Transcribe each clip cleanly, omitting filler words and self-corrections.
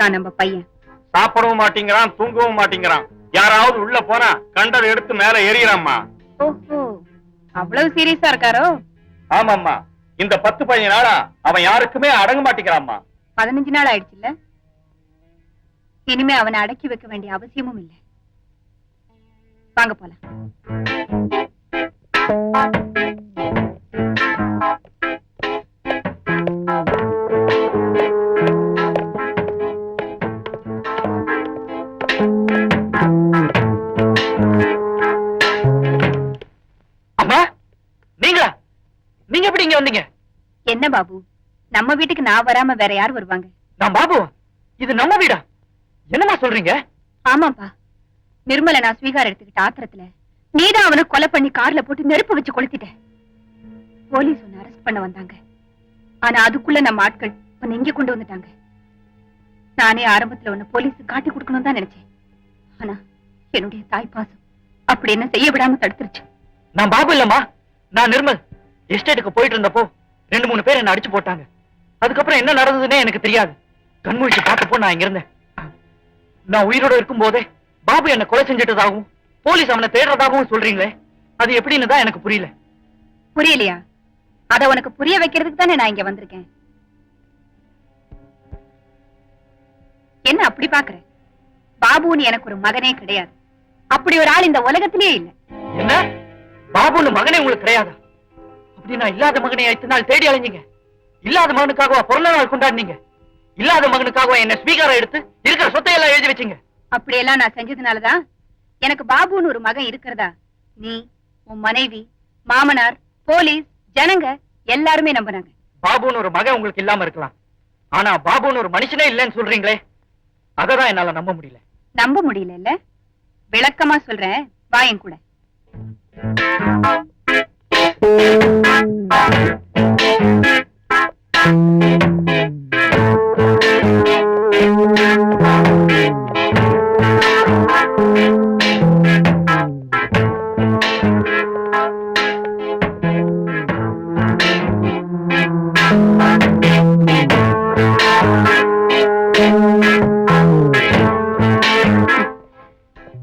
இருக்கான் நம்ம பையன். சாப்பிடவும் மாட்டேங்கிறான், தூங்கவும் மாட்டேங்கிறான். யாராவது உள்ள போனா கண்டதை எடுத்து மேல ஏறிறாம்மா. ஓஹோ, அவ்வளவு சீரியஸா இருக்காரோ? ஆமாம்மா, இந்த 10-15 நாளா அவன் யாருக்குமே அடங்க மாட்டேங்கிறாம்மா. 15 நாள் ஆயிடுச்சுல்ல. இனிமே அவனை அடக்கி வைக்க வேண்டிய அவசியமும் இல்லை. வாங்க போலாம். அம்மா, நீங்களா? நீங்க எப்படி இங்க வந்தீங்க? என்ன பாபு, நம்ம வீட்டுக்கு நான் வராம வேற யார் வருவாங்க? நான் பாபு, இது நம்ம வீடா? என்னமா சொல்றீங்க? ஆமாப்பா, நிர்மலை நான் ஸ்வீகாரம் எடுத்துக்கிட்ட ஆத்திரத்துல நீதான் அவனை கொலை பண்ணி கார்ல போட்டு நெருப்பு வச்சு கொளுத்திட்ட. போலீஸ் உன்னை அரெஸ்ட் பண்ண வந்தாங்க. ஆனா அதுக்குள்ள நம்ம ஆட்கள் உன்னை இங்க கொண்டு வந்துட்டாங்க. நானே ஆரம்பத்துல உன்னை போலீஸ் காட்டி கொடுக்கணும் தான் நினைச்சேன். ஆனா என்னுடைய தாய் பாசம் அப்படி என்ன செய்ய விடாம தடுத்துருச்சு. நான் பாபு இல்லம்மா, நான் நிர்மல். எஸ்டேட்டுக்கு போயிட்டு இருந்தப்போ 2-3 பேர் என்ன அடிச்சு போட்டாங்க. அதுக்கப்புறம் என்ன நடந்ததுன்னே எனக்கு தெரியாது. கண்முழிச்சு பார்த்தப்போ நான் இங்க இருந்தேன். நான் உயிரோட இருக்கும் போதே பாபு என்ன கொலை செஞ்சிட்டதாகவும் போலீஸ் அவனை தேடுறதாகவும் சொல்றீங்களே, அது எப்படின்னு தான் எனக்கு புரியல. புரியலையா? அத உனக்கு புரிய வைக்கிறதுக்கு தானே நான் இங்க வந்திருக்கேன். என்ன அப்படி பாக்குற? பாபுன்னு எனக்கு ஒரு மகனே கிடையாது. அப்படி ஒரு ஆள் இந்த உலகத்திலேயே இல்ல. என்ன, பாபுன்னு மகனே உங்களுக்கு கிடையாதா? அப்படி நான் இல்லாத மகனை 8 நாள் தேடி அலைஞ்சீங்க. இல்லாத மகனுக்காகவா பிறந்த நாள் கொண்டாடினீங்க? இல்லாத மகனுக்காகவா என்ன ஸ்பீக்கரை எடுத்து இருக்கிற சொத்தை எல்லாம் எழுதி வச்சீங்க? அப்படியெல்லாம் நான் செஞ்சதுனாலதான் எனக்கு பாபுன்னு ஒரு மகன் இருக்கிறதா நீ, உன் மனைவி, மாமனார், போலீஸ், ஜனங்க எல்லாருமே நம்பினாங்க. பாபுன்னு ஒரு மகன் உங்களுக்கு இல்லாம இருக்கலாம், ஆனா பாபுன்னு ஒரு மனுஷனே இல்லைன்னு சொல்றீங்களே, அததான் என்னால நம்ப முடியல. நம்ப முடியல இல்ல? விளக்கமா சொல்றேன், வாயன் கூட.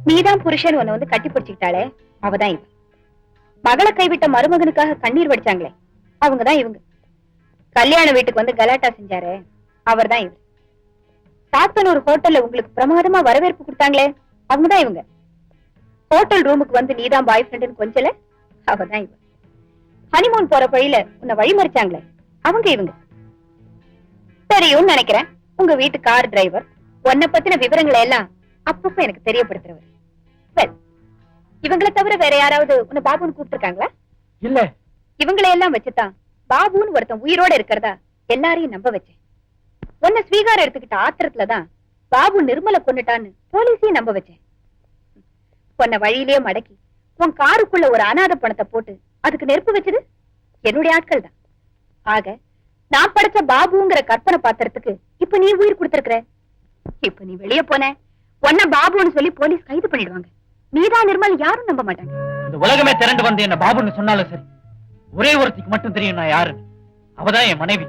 நீதான் புருஷன் உன்னை வந்து கட்டி பிடிச்சுக்கிட்டாளே, அவதான் இவ. மகளை கைவிட்ட மருமகனுக்காக கண்ணீர் வடிச்சாங்களே, அவங்கதான் இவங்க. கல்யாண வீட்டுக்கு வந்து கலாட்டா செஞ்சாரே, அவர் தான் இவர். சாத்தனூர் ஹோட்டல்ல உங்களுக்கு பிரமாதமா வரவேற்பு கொடுத்தாங்களே, அவங்கதான் இவங்க. ஹோட்டல் ரூமுக்கு வந்து நீதான் பாய் ஃப்ரெண்டுன்னு கொஞ்சல, அவதான் இவ. ஹனிமூன் போற வழியில உன்னை வழிமறிச்சாங்களே, அவங்க இவங்க. தெரியும் நினைக்கிறேன், உங்க வீட்டு கார் டிரைவர் உன்னை பத்தின விவரங்களை எல்லாம் அப்பப்ப எனக்கு தெரியப்படுத்துறவர். இவங்களை தவிர வேற யாராவது உன்னை பாபுன்னு கூப்பிட்டுருக்காங்களா? இல்ல. இவங்களை எல்லாம் வச்சுதான் பாபுன்னு ஒருத்தன் உயிரோட இருக்கிறதா எல்லாரையும் நம்ப வச்சேன். உன்னை ஸ்வீகாரம் எடுத்துக்கிட்ட ஆத்திரத்துலதான் பாபு நிர்மலை கொண்டுட்டான்னு போலீஸையும் நம்ப வச்சேன். உன்னை வழியிலேயே மடக்கி உன் காருக்குள்ள ஒரு அநாத பணத்தை போட்டு அதுக்கு நெருப்பு வச்சது என்னுடைய ஆட்கள் தான். ஆக நான் படைச்ச பாபுங்கிற கற்பனை பாத்திரத்துக்கு இப்ப நீ உயிர் கொடுத்திருக்கிற. இப்ப நீ வெளியே போன உன்ன பாபுன்னு சொல்லி போலீஸ் கைது பண்ணிடுவாங்க. நீதான் நிர்மல், யாரும் நம்ப மாட்டாங்க. இந்த உலகமே திரண்டு வந்து என்ன பாபுன்னு சொன்னாலும் சரி, ஒரே ஒருத்திக்கு மட்டும் தெரியும் நான் யாருன்னு. அவதான் என் மனைவி.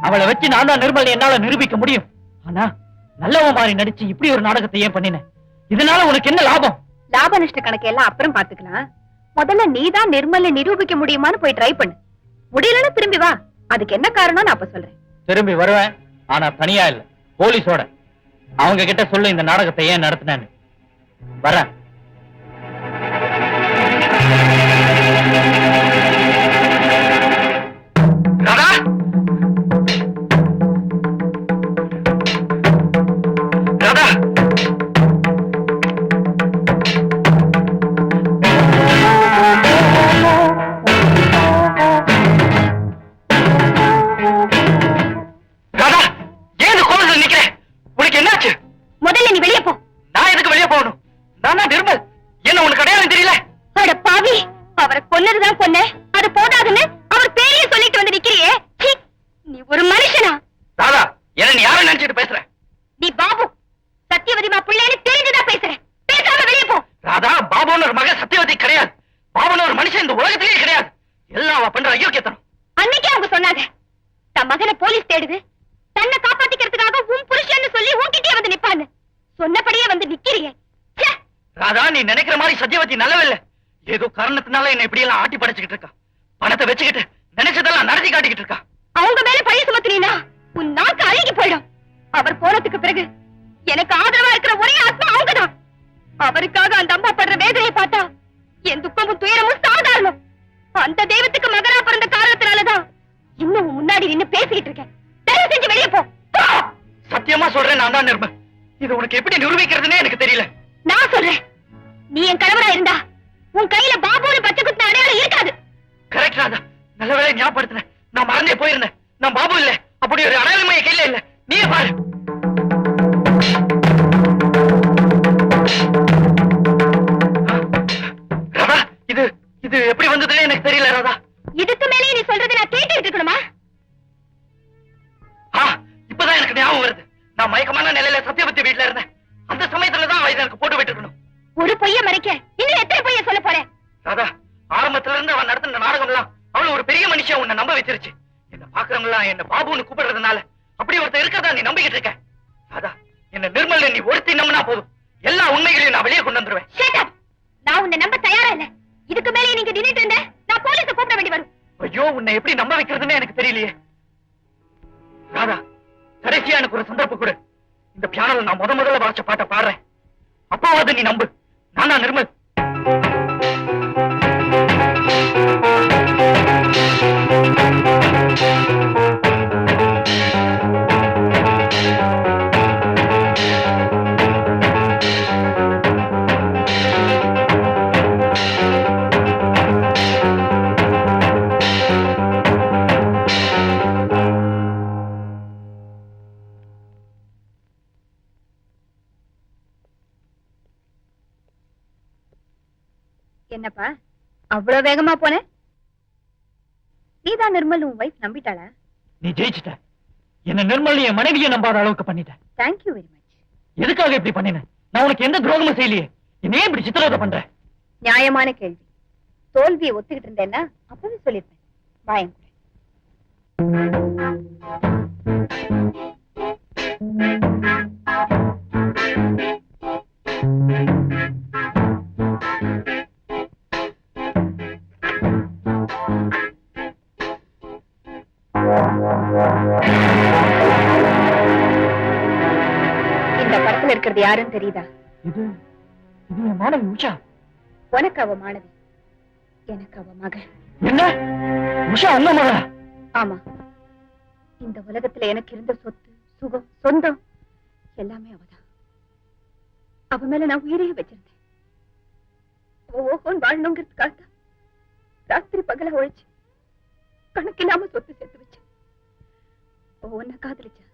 அவளை வச்சு நான் தான் நிர்மல் என்னால நிரூபிக்க முடியும். ஆனா நல்லவ மாதிரி நடிச்சு இப்படி ஒரு நாடகத்தை ஏன் பண்ணின? இதனால உனக்கு என்ன லாபம்? லாப நஷ்ட கணக்கு எல்லாம் அப்புறம் பாத்துக்கலாம். முதல்ல நீதான் நிர்மலை நிரூபிக்க முடியுமான்னு போய் ட்ரை பண்ணு. முடியலன்னு திரும்பி வா. அதுக்கு என்ன காரணம் நான் அப்ப சொல்றேன். திரும்பி வருவேன், ஆனா தனியா இல்ல, போலீஸோட. அவங்க கிட்ட சொல்லு இந்த நாடகத்தை ஏன் நடத்தினேன்னு. வரேன். ராதா, ராதா, ராதா, ஏன் கோவில்ல நிக்கிற? உனக்கு என்னாச்சு? முதல்ல நீ வெளியே போ. நான் எதுக்கு வெளியே போகணும்? நான் தான் நிர்மல். என்ன உனக்கு அடையாளம் தெரியல? அட பாவி, அவரை கொன்னதுதான் கொன்ன, அது போதாதுன்னு அவர் பேரையே சொல்லிட்டு வந்து நிக்கிறியே. நீ ஒரு மனுஷனா? ராதா, என்ன நீ யாரை நினைச்சிட்டு பேசுற? நீ பாபு சத்தியவதிமா பிள்ளைன்னு தெரிஞ்சுதான் பேசுற. பேசாம வெளியே போ. ராதா, பாபுன்னு ஒரு மகன் சத்தியவதி கிடையாது. பாபுன்னு ஒரு மனுஷன் இந்த உலகத்திலேயே கிடையாது. எல்லாம் அவ பண்ற அயோக்கியத்தனம். அன்னைக்கே அவங்க சொன்னாங்க, தன் மகனை போலீஸ் தேடுது, தன்னை காப்பாத்திக்கிறதுக்காக உன் புருஷன்னு சொல்லி உன்கிட்டயே வந்து நிப்பான்னு சொன்னபடியே வந்து நிக்கிறீங்க. ச்சே! ராதா, நீ நினைக்கிற மாதிரி சத்தியவதி நல்லவில்ல. ஏதோ காரணத்தினால என்ன இப்படி எல்லாம் ஆட்டி படைச்சுக்கிட்டு இருக்கா. பணத்தை வச்சுக்கிட்டு நினைச்சதெல்லாம் நடத்தி காட்டிக்கிட்டு இருக்கா. அவங்க மேல பழி சுமத்தினா உன் நாக்கு அழுகி போயிடும். அவர் போனதுக்கு பிறகு எனக்கு ஆதரவா இருக்கிற ஒரே ஆத்மா அவங்கதான். அவருக்காக அந்த அம்மா படுற வேதனையை பார்த்தா என் துக்கமும் துயரமும் சாதாரணம். அந்த தெய்வத்துக்கு மகனா பிறந்த காரணத்தினாலதான் இன்னும் முன்னாடி நின்னு பேசிக்கிட்டு இருக்கேன். தயவு செஞ்சு வெளியே போ. சத்தியமா சொல்றேன், நான் தான் நிர்மல். இது உனக்கு எப்படி நிரூபிக்கிறதுனே எனக்கு தெரியல. நான் சொல்றேன், நீ என் கணவரா இருந்தா உன் கையில பாபுன்னு பச்சை குத்து அடையாளம் இருக்காது. கரெக்ட் ராதா, நல்ல வேலை ஞாபகப்படுத்தினேன். நான் மறந்தே போயிருந்தேன். நான் பாபு இல்ல, அப்படி ஒரு அடையாளம் என் கையில இல்ல. நீயே பாரு. ராதா, இது இது எப்படி வந்ததுன்னு எனக்கு தெரியல ராதா. இதுக்கு மேலே நீ சொல்றது நான் கேட்டுட்டு இருக்கணுமா? இப்பதான் எனக்கு ஞாபகம் வருது. நான் மயக்கமான நிலையில சத்தியவதி வீட்டுல இருந்தேன். அந்த சமயத்துலதான் அவ எனக்கு போட்டு விட்டுருக்கணும். ஒரு பொய்ய மறைக்க இன்னும் எத்தனை பொய்ய சொல்ல போற? ராதா, ஆரம்பத்துல இருந்து அவன் நடத்தின நாடகம் எல்லாம் அவளை ஒரு பெரிய மனுஷன் உன்னை நம்ப வச்சிருச்சு. என்ன பாக்குறவங்க எல்லாம் என்ன பாபுன்னு கூப்பிடுறதுனால அப்படி ஒருத்தர் இருக்கதா நீ நம்பிக்கிட்டு இருக்க. ராதா, என்ன நிர்மல் நீ ஒருத்தி நம்பினா போதும், எல்லா உண்மைகளையும் நான் வெளியே கொண்டு வந்துருவேன். நான் உன்னை நம்ப தயாரா இல்ல. இதுக்கு மேலே நீங்க நின்னுட்டு இருந்த நான் போலீஸ கூப்பிட வேண்டி வரும். ஐயோ, உன்னை எப்படி நம்ப வைக்கிறதுன்னு எனக்கு தெரியலையே. ராதா, கடைசியா எனக்கு ஒரு சந்தர்ப்பம் கொடு. இந்த பியானோல நான் முதல்ல வாசிச்ச பாட்டை பாடுறேன். அப்பாவது நீ நம்பு. நான் தான் நிர்மல். என்னப்பா அவ்வளவு வேகமா போன? நீதான் நிர்மல் உன் வைஃப் நம்பிட்டாளா? நீ ஜெயிச்சிட்ட. என்ன நிர்மல் என் மனைவியை நம்பாத அளவுக்கு பண்ணிட்ட. Thank you very much. எதுக்காக இப்படி பண்ணின? நான் உனக்கு எந்த துரோகமும் செய்யலையே. என்ன இப்படி சித்திரவதை பண்ற? நியாயமான கேள்வி. தோல்வியை ஒத்துக்கிட்டு இருந்தேன்னா அப்பவே சொல்லிருப்பேன். வாயம் கூட. இந்த படத்துல இருக்கிறது யாருன்னு தெரியுதா? இது இது என் மாணவி உஷா. உனக்கு அவ மாணவி, எனக்கு அவ மகள். என்ன? உஷா உங்க மகளா? ஆமா. இந்த உலகத்துல எனக்கு இருந்த சொத்து, சுகம், சொந்தம் எல்லாமே அவதான். அவ மேல நான் உயிரையே வச்சிருந்தேன். ஓஹோன்னு வாழணுங்கிறதுக்காக தான் ராத்திரி பகல உழைச்சு கணக்கில்லாம சொத்து சேர்த்து வச்சேன். உன்னை காதலிச்சா,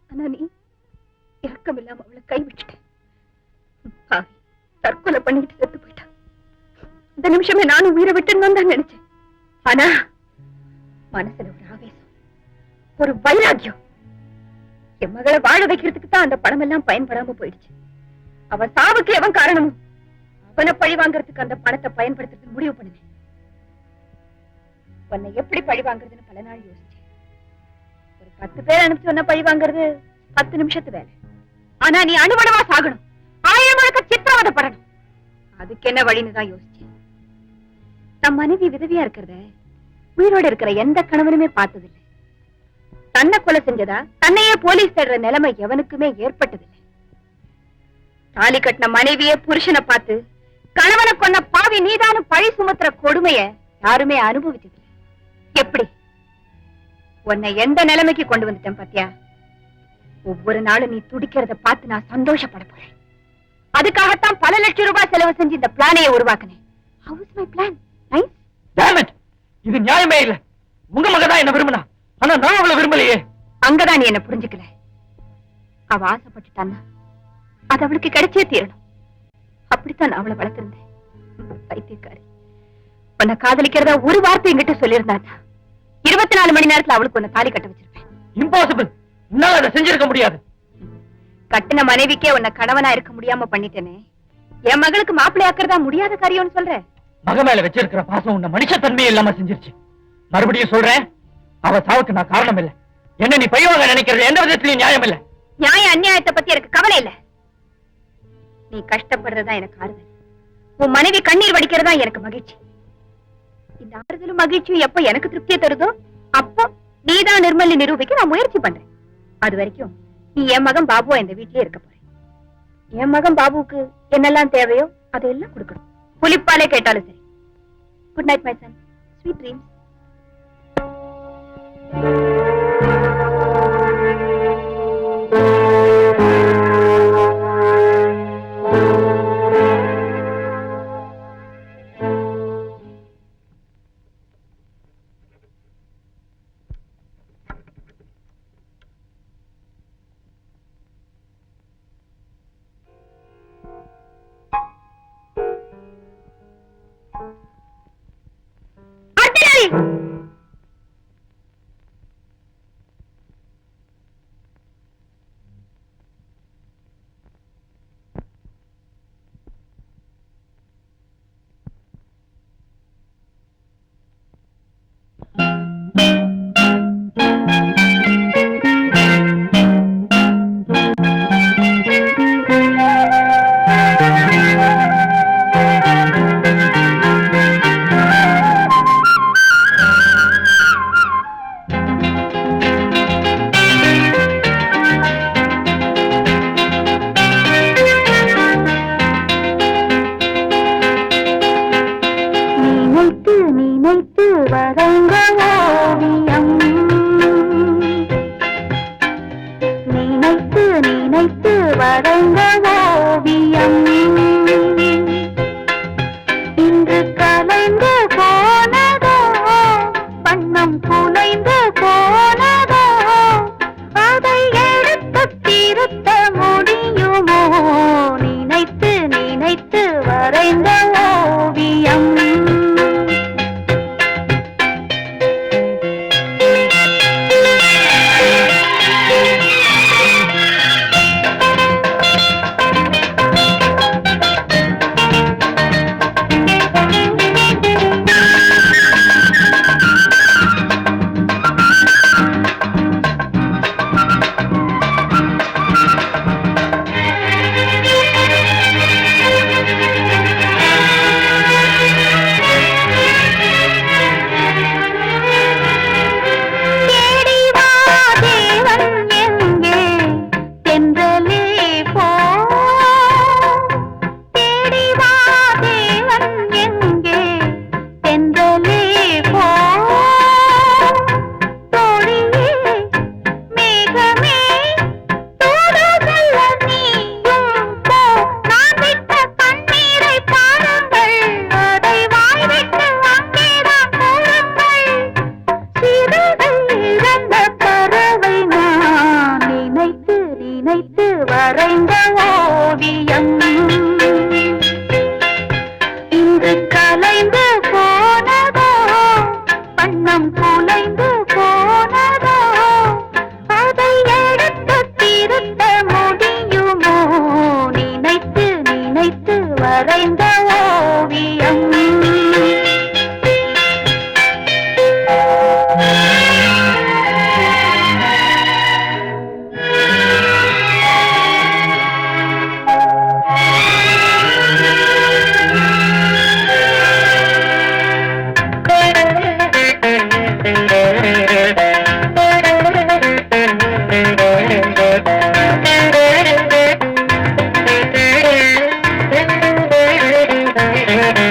ஆனா நீ இறக்கம் இல்லாம அவளை கைவிட்டுட்டேன். தற்கொலை பண்ணிட்டு செத்து போயிட்டா. இந்த நிமிஷமே நானும் உயிரை விட்டுன்னு தான் நினைச்சேன். ஆனா மனசுல ஒரு ஆவேசம், ஒரு வைராக்கியம். என் மகளை வாழ வைக்கிறதுக்கு தான் அந்த பணம் எல்லாம் பயன்படாம போயிடுச்சு. அவன் சாவுக்கு எவன் காரணமும் அவனை பழி வாங்கறதுக்கு அந்த பணத்தை பயன்படுத்துறதுக்கு முடிவு பண்ணினேன். உன்னை எப்படி பழி வாங்குறதுன்னு பல நாள் யோசிச்சேன். ஒரு 10 பேர் அனுப்பிச்சு உன்னை பழி வாங்குறது 10 நிமிஷத்து வேலை. ஆனா நீ அணுவணமா சாகணும், 1000 முழுக்க சித்திரவதைப்படணும். அதுக்கு என்ன வழின்னு தான் யோசிச்சேன். நம் மனைவி விதவியா இருக்கிறத உயிரோட இருக்கிற எந்த கணவனுமே பார்த்ததில்லை. தன்னை கொலை செஞ்சதா தன்னையே போலீஸ் தேடுற நிலைமை எவனுக்குமே ஏற்பட்டதில்லை. தாலி கட்டின மனைவியே புருஷனை பார்த்து கணவனை கொன்ன பாவி நீதானு பழி சுமத்துற கொடுமைய யாருமே அனுபவிச்சதில்லை. எப்படி உன்னை எந்த நிலைமைக்கு கொண்டு வந்துட்டேன் பாத்தியா? ஒவ்வொரு நாளும் நீ துடிக்கிறத பார்த்து நான் சந்தோஷப்பட போறேன். அதுக்காகத்தான் பல லட்சம் ரூபாய் செலவு செஞ்சு இந்த பிளானையை உருவாக்குனேன். How is my plan? Nice? Damn it! இது நியாயமே இல்ல. உங்க மகதான் என்ன விரும்பினா, ஆனா நான் அவளை விரும்பலையே. அங்கதான் நீ என்ன புரிஞ்சுக்கல. அவ ஆசைப்பட்டுட்டான்னா அது அவளுக்கு கிடைச்சே தீரணும். அப்படித்தான் நான் அவளை வளர்த்திருந்தேன். பைத்தியக்காரி. உன்னை காதலிக்கிறதா ஒரு வார்த்தை என்கிட்ட சொல்லியிருந்தாங்க, 24 மணி நேரத்துல அவளுக்கு உன்னை தாலி கட்ட வச்சிருப்பேன். இம்பாசிபிள். உன்னால அதை செஞ்சிருக்க முடியாது. கட்டின மனைவிக்கே உன்னை கணவனா இருக்க முடியாம பண்ணிட்டேனே, என் மகளுக்கு மாப்பிள்ளை ஆக்குறதா முடியாத காரியம்னு சொல்ற? மக மேல வச்சிருக்கிற பாசம் உன்னை மனுஷ தன்மையே இல்லாம செஞ்சிருச்சு. மறுபடியும் சொல்றேன், அவ சாவுக்கு நான் காரணம் இல்ல. என்ன நீ பையவாக நினைக்கிறது எந்த விதத்திலையும் நியாயம் இல்ல. நியாய அநியாயத்தை பத்தி எனக்கு கவலை இல்ல. நீ கஷ்டப்படுறதா எனக்கு ஆறுதல். உன் மனைவி கண்ணீர் வடிக்கிறதா எனக்கு மகிழ்ச்சி. இந்த ஆறுதலும் மகிழ்ச்சியும் எப்ப எனக்கு திருப்தியை தருதோ அப்போ நீதான் நிர்மலி நிரூபிக்க நான் முயற்சி பண்றேன். அது வரைக்கும் நீ என் மகன் பாபுவா இந்த வீட்லயே இருக்க போறேன். என் மகன் பாபுவுக்கு என்னெல்லாம் தேவையோ அதையெல்லாம் கொடுக்கணும். புலிப்பாலே கேட்டாலும் சரி. Good night my son. Sweet dreams. Thank you.